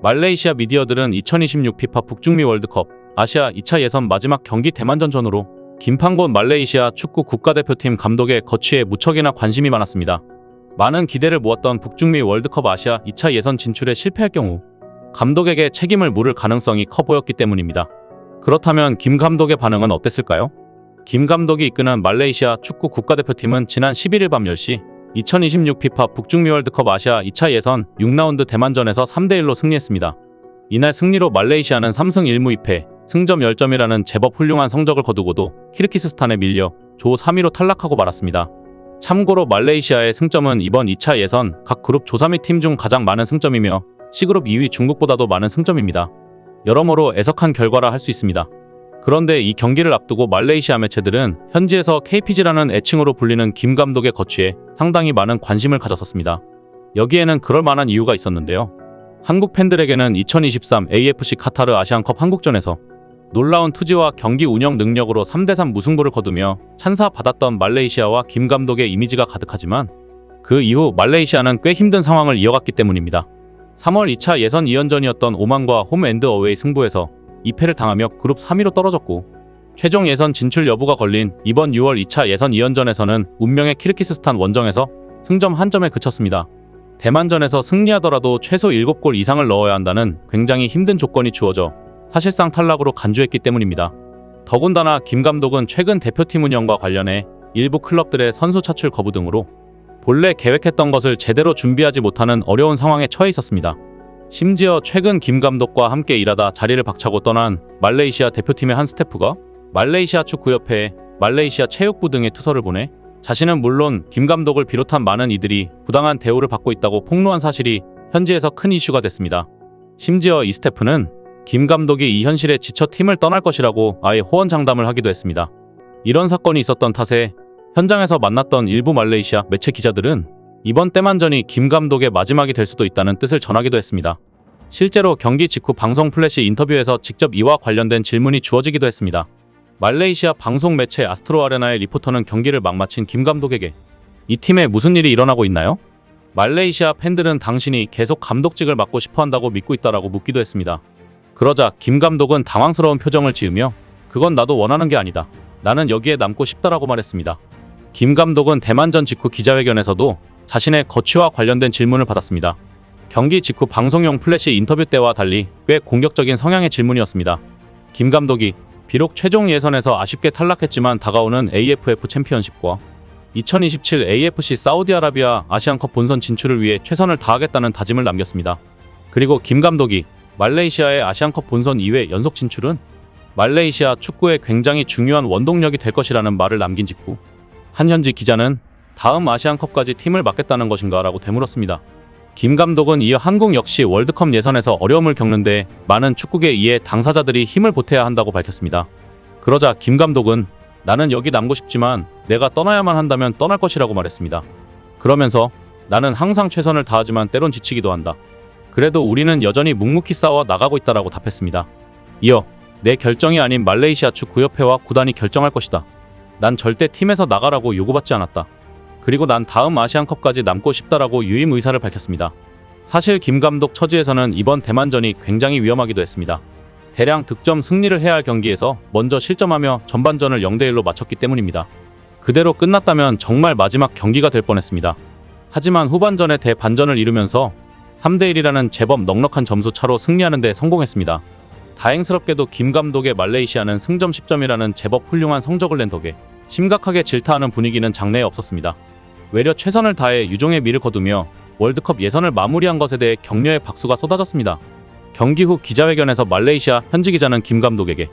말레이시아 미디어들은 2026 피파 북중미 월드컵 아시아 2차 예선 마지막 경기 대만전 전후로 김판곤 말레이시아 축구 국가대표팀 감독의 거취에 무척이나 관심이 많았습니다. 많은 기대를 모았던 북중미 월드컵 아시아 2차 예선 진출에 실패할 경우 감독에게 책임을 물을 가능성이 커 보였기 때문입니다. 그렇다면 김 감독의 반응은 어땠을까요? 김 감독이 이끄는 말레이시아 축구 국가대표팀은 지난 11일 밤 10시 2026 피파 북중미 월드컵 아시아 2차 예선 6라운드 대만전에서 3대1로 승리했습니다. 이날 승리로 말레이시아는 3승 1무 2패, 승점 10점이라는 제법 훌륭한 성적을 거두고도 키르기스스탄에 밀려 조 3위로 탈락하고 말았습니다. 참고로 말레이시아의 승점은 이번 2차 예선 각 그룹 조 3위 팀 중 가장 많은 승점이며 C그룹 2위 중국보다도 많은 승점입니다. 여러모로 애석한 결과라 할 수 있습니다. 그런데 이 경기를 앞두고 말레이시아 매체들은 현지에서 KPG라는 애칭으로 불리는 김 감독의 거취에 상당히 많은 관심을 가졌었습니다. 여기에는 그럴 만한 이유가 있었는데요. 한국 팬들에게는 2023 AFC 카타르 아시안컵 한국전에서 놀라운 투지와 경기 운영 능력으로 3대3 무승부를 거두며 찬사받았던 말레이시아와 김 감독의 이미지가 가득하지만 그 이후 말레이시아는 꽤 힘든 상황을 이어갔기 때문입니다. 3월 2차 예선 2연전이었던 오만과 홈 앤드 어웨이 승부에서 2패를 당하며 그룹 3위로 떨어졌고 최종 예선 진출 여부가 걸린 이번 6월 2차 예선 2연전에서는 운명의 키르기스스탄 원정에서 승점 1점에 그쳤습니다. 대만전에서 승리하더라도 최소 7골 이상을 넣어야 한다는 굉장히 힘든 조건이 주어져 사실상 탈락으로 간주했기 때문입니다. 더군다나 김 감독은 최근 대표팀 운영과 관련해 일부 클럽들의 선수 차출 거부 등으로 본래 계획했던 것을 제대로 준비하지 못하는 어려운 상황에 처해 있었습니다. 심지어 최근 김 감독과 함께 일하다 자리를 박차고 떠난 말레이시아 대표팀의 한 스태프가 말레이시아 축구협회에 말레이시아 체육부 등에 투서를 보내 자신은 물론 김 감독을 비롯한 많은 이들이 부당한 대우를 받고 있다고 폭로한 사실이 현지에서 큰 이슈가 됐습니다. 심지어 이 스태프는 김 감독이 이 현실에 지쳐 팀을 떠날 것이라고 아예 호언장담을 하기도 했습니다. 이런 사건이 있었던 탓에 현장에서 만났던 일부 말레이시아 매체 기자들은 이번 대만전이 김 감독의 마지막이 될 수도 있다는 뜻을 전하기도 했습니다. 실제로 경기 직후 방송 플래시 인터뷰에서 직접 이와 관련된 질문이 주어지기도 했습니다. 말레이시아 방송 매체 아스트로 아레나의 리포터는 경기를 막 마친 김 감독에게 이 팀에 무슨 일이 일어나고 있나요? 말레이시아 팬들은 당신이 계속 감독직을 맡고 싶어 한다고 믿고 있다라고 묻기도 했습니다. 그러자 김 감독은 당황스러운 표정을 지으며 그건 나도 원하는 게 아니다. 나는 여기에 남고 싶다라고 말했습니다. 김 감독은 대만전 직후 기자회견에서도 자신의 거취와 관련된 질문을 받았습니다. 경기 직후 방송용 플래시 인터뷰 때와 달리 꽤 공격적인 성향의 질문이었습니다. 김 감독이 비록 최종 예선에서 아쉽게 탈락했지만 다가오는 AFF 챔피언십과 2027 AFC 사우디아라비아 아시안컵 본선 진출을 위해 최선을 다하겠다는 다짐을 남겼습니다. 그리고 김 감독이 말레이시아의 아시안컵 본선 2회 연속 진출은 말레이시아 축구에 굉장히 중요한 원동력이 될 것이라는 말을 남긴 직후 한 현지 기자는 다음 아시안컵까지 팀을 맡겠다는 것인가 라고 되물었습니다. 김 감독은 이어 한국 역시 월드컵 예선에서 어려움을 겪는데 많은 축구계 이해 당사자들이 힘을 보태야 한다고 밝혔습니다. 그러자 김 감독은 나는 여기 남고 싶지만 내가 떠나야만 한다면 떠날 것이라고 말했습니다. 그러면서 나는 항상 최선을 다하지만 때론 지치기도 한다. 그래도 우리는 여전히 묵묵히 싸워 나가고 있다라고 답했습니다. 이어 내 결정이 아닌 말레이시아 축구협회와 구단이 결정할 것이다. 난 절대 팀에서 나가라고 요구받지 않았다. 그리고 난 다음 아시안컵까지 남고 싶다라고 유임 의사를 밝혔습니다. 사실 김 감독 처지에서는 이번 대만전이 굉장히 위험하기도 했습니다. 대량 득점 승리를 해야 할 경기에서 먼저 실점하며 전반전을 0대1로 마쳤기 때문입니다. 그대로 끝났다면 정말 마지막 경기가 될 뻔했습니다. 하지만 후반전에 대반전을 이루면서 3대1이라는 제법 넉넉한 점수 차로 승리하는 데 성공했습니다. 다행스럽게도 김 감독의 말레이시아는 승점 10점이라는 제법 훌륭한 성적을 낸 덕에 심각하게 질타하는 분위기는 장래에 없었습니다. 외려 최선을 다해 유종의 미를 거두며 월드컵 예선을 마무리한 것에 대해 격려의 박수가 쏟아졌습니다. 경기 후 기자회견에서 말레이시아 현지 기자는 김 감독에게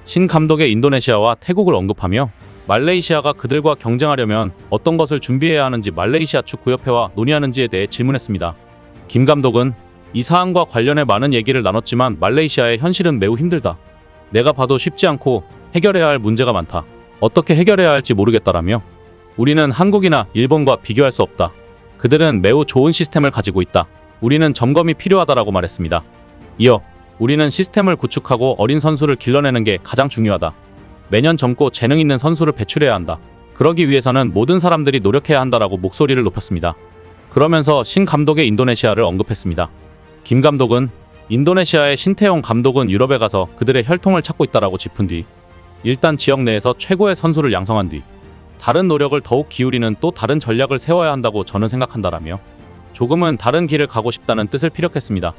신 감독의 인도네시아와 태국을 언급하며 말레이시아가 그들과 경쟁하려면 어떤 것을 준비해야 하는지 말레이시아 축구협회와 논의하는지에 대해 질문했습니다. 김 감독은 이 사안과 관련해 많은 얘기를 나눴지만 말레이시아의 현실은 매우 힘들다. 내가 봐도 쉽지 않고 해결해야 할 문제가 많다. 어떻게 해결해야 할지 모르겠다라며 우리는 한국이나 일본과 비교할 수 없다. 그들은 매우 좋은 시스템을 가지고 있다. 우리는 점검이 필요하다라고 말했습니다. 이어 우리는 시스템을 구축하고 어린 선수를 길러내는 게 가장 중요하다. 매년 젊고 재능 있는 선수를 배출해야 한다. 그러기 위해서는 모든 사람들이 노력해야 한다라고 목소리를 높였습니다. 그러면서 신 감독의 인도네시아를 언급했습니다. 김 감독은 인도네시아의 신태용 감독은 유럽에 가서 그들의 혈통을 찾고 있다라고 짚은 뒤 일단 지역 내에서 최고의 선수를 양성한 뒤 다른 노력을 더욱 기울이는 또 다른 전략을 세워야 한다고 저는 생각한다라며 조금은 다른 길을 가고 싶다는 뜻을 피력했습니다.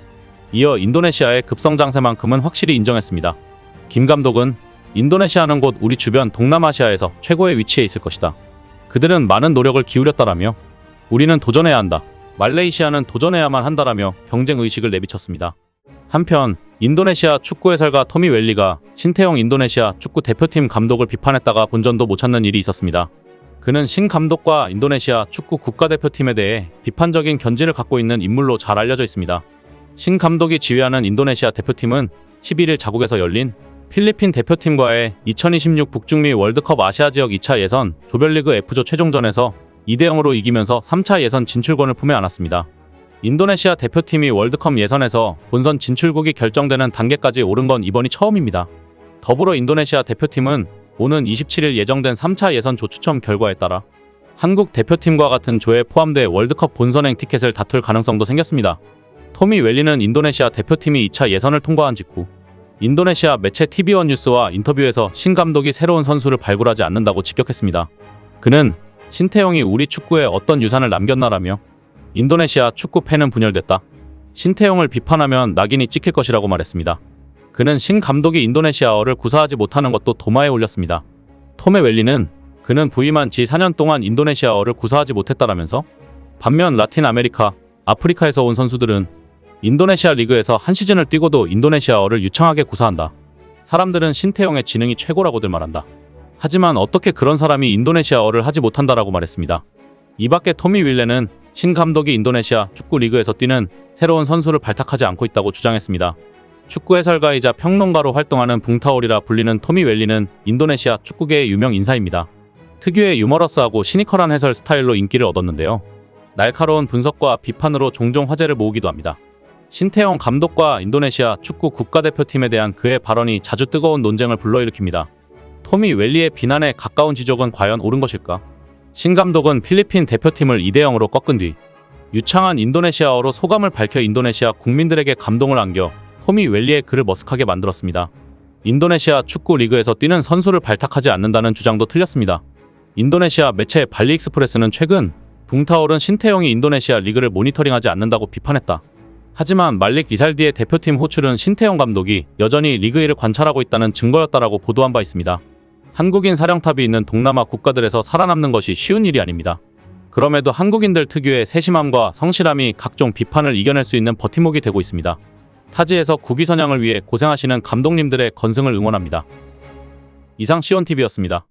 이어 인도네시아의 급성장세만큼은 확실히 인정했습니다. 김 감독은 인도네시아는 곧 우리 주변 동남아시아에서 최고의 위치에 있을 것이다. 그들은 많은 노력을 기울였다라며 우리는 도전해야 한다. 말레이시아는 도전해야만 한다라며 경쟁의식을 내비쳤습니다. 한편 인도네시아 축구 해설가 토미 웰리가 신태용 인도네시아 축구 대표팀 감독을 비판했다가 본전도 못 찾는 일이 있었습니다. 그는 신 감독과 인도네시아 축구 국가대표팀에 대해 비판적인 견지를 갖고 있는 인물로 잘 알려져 있습니다. 신 감독이 지휘하는 인도네시아 대표팀은 11일 자국에서 열린 필리핀 대표팀과의 2026 북중미 월드컵 아시아 지역 2차 예선 조별리그 F조 최종전에서 2대0으로 이기면서 3차 예선 진출권을 품에 안았습니다. 인도네시아 대표팀이 월드컵 예선에서 본선 진출국이 결정되는 단계까지 오른 건 이번이 처음입니다. 더불어 인도네시아 대표팀은 오는 27일 예정된 3차 예선 조 추첨 결과에 따라 한국 대표팀과 같은 조에 포함돼 월드컵 본선행 티켓을 다툴 가능성도 생겼습니다. 토미 웰리는 인도네시아 대표팀이 2차 예선을 통과한 직후 인도네시아 매체 TV1 뉴스와 인터뷰에서 신 감독이 새로운 선수를 발굴하지 않는다고 직격했습니다. 그는 신태용이 우리 축구에 어떤 유산을 남겼나라며 인도네시아 축구 팬은 분열됐다. 신태용을 비판하면 낙인이 찍힐 것이라고 말했습니다. 그는 신 감독이 인도네시아어를 구사하지 못하는 것도 도마에 올렸습니다. 토메 웰리는 그는 부임한 지 4년 동안 인도네시아어를 구사하지 못했다라면서 반면 라틴 아메리카, 아프리카에서 온 선수들은 인도네시아 리그에서 한 시즌을 뛰고도 인도네시아어를 유창하게 구사한다. 사람들은 신태용의 지능이 최고라고들 말한다. 하지만 어떻게 그런 사람이 인도네시아어를 하지 못한다라고 말했습니다. 이 밖에 토미 윌레는 신 감독이 인도네시아 축구 리그에서 뛰는 새로운 선수를 발탁하지 않고 있다고 주장했습니다. 축구 해설가이자 평론가로 활동하는 붕타올이라 불리는 토미 웰리는 인도네시아 축구계의 유명 인사입니다. 특유의 유머러스하고 시니컬한 해설 스타일로 인기를 얻었는데요. 날카로운 분석과 비판으로 종종 화제를 모으기도 합니다. 신태용 감독과 인도네시아 축구 국가대표팀에 대한 그의 발언이 자주 뜨거운 논쟁을 불러일으킵니다. 토미 웰리의 비난에 가까운 지적은 과연 옳은 것일까? 신 감독은 필리핀 대표팀을 2대0으로 꺾은 뒤 유창한 인도네시아어로 소감을 밝혀 인도네시아 국민들에게 감동을 안겨 토미 웰리의 글을 머쓱하게 만들었습니다. 인도네시아 축구 리그에서 뛰는 선수를 발탁하지 않는다는 주장도 틀렸습니다. 인도네시아 매체 발리익스프레스는 최근 붕타올은 신태용이 인도네시아 리그를 모니터링하지 않는다고 비판했다. 하지만 말릭 리살디의 대표팀 호출은 신태용 감독이 여전히 리그 1을 관찰하고 있다는 증거였다라고 보도한 바 있습니다. 한국인 사령탑이 있는 동남아 국가들에서 살아남는 것이 쉬운 일이 아닙니다. 그럼에도 한국인들 특유의 세심함과 성실함이 각종 비판을 이겨낼 수 있는 버팀목이 되고 있습니다. 타지에서 국위선양을 위해 고생하시는 감독님들의 건승을 응원합니다. 이상 시온TV였습니다.